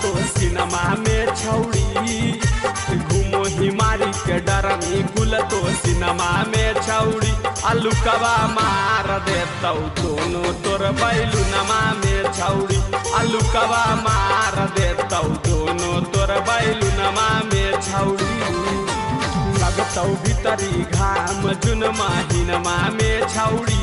तो सिनेमा में छौड़ी घूमो हिमारी के डरमी कुल तो सिनेमा में छौड़ी अलुकवा मार देतौ दोनों तोर बैलुनमा में छौड़ी अलुकवा मार देतौ दोनों तोर बैलुनमा में छौड़ी लगतौ भीतरी घाम जुन महीनमा में छौड़ी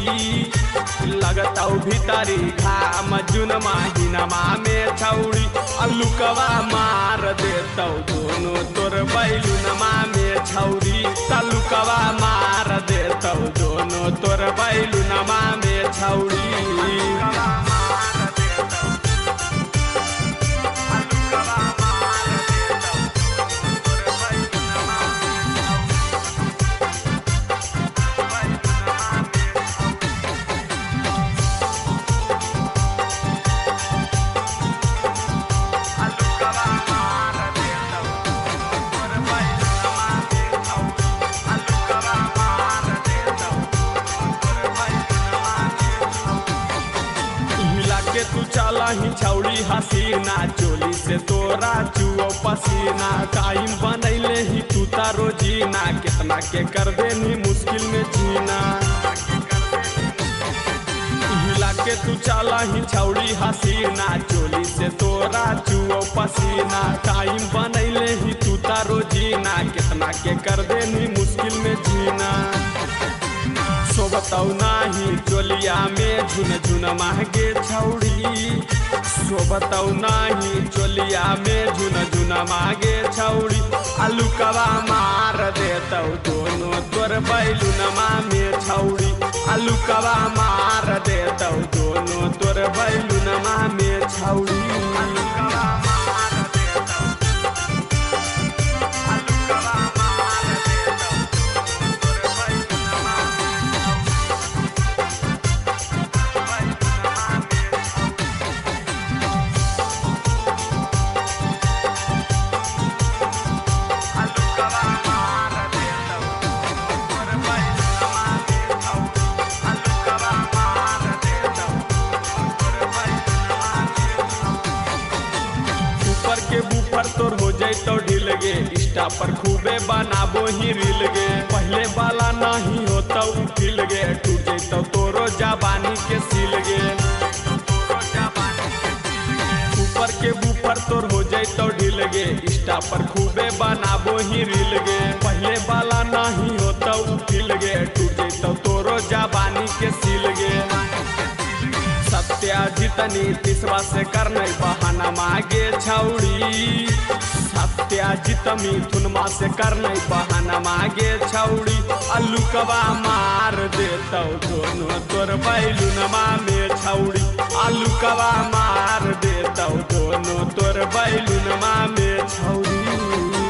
लगतौ भीतरी घाम जुन महीनमा में छौड़ी अलुकवा मार देतौ दोनों तोर बैलुनमा में छौड़ी तलुकवा मार देतौ दोनों तोर बैलुनमा में छौड़ी तू चला ही छौड़ी हसीना चोली से तोरा चुओ पसीना टाइम बनैले ही तू तारो जीना कितना के कर देनी मुश्किल में जीना हिला के तू चला ही छौड़ी हसीना चोली से तोरा चुओ पसीना टाइम बनैले ही तू तारो जीना कितना के कर देनी मुश्किल में जीना सोबतौ नाही चोलिया में झुन झुन महगे छौड़ी सोबतौ नाही चोलिया में झुन झुन मागे छौड़ी अलुकवा मार देतौ दोनों तोर बैलुनमा में छौड़ी अलुकवा मार देतौ दोनों तोर बैलुनमा में छौड़ी के बूफर तोर हो जैतो ढिल गे इंस्टा पर खूबे बनाबो ही रील गे पहले वाला नहीं होता उठिल गे टूट जैतो तोरो जवानी के सिल गे ऊपर के बूफर तोर हो जैतो ढिल गे इंस्टा पर खूबे बनाबो ही रील गे पहले वाला नहीं होता उठिल गे टूट जैतो तोरो जवानी के सिल गे सत्या जितनी तीसवा से करने बहाना मागे छौड़ी सत्या जित मिथुनमा से करने बहाना मागे छौड़ी अलुकवा मार देतौ दोनों तोर बैलुनमा में छौड़ी अलुकवा मार देतौ दोनों तोर बैलुनमा में छौड़ी।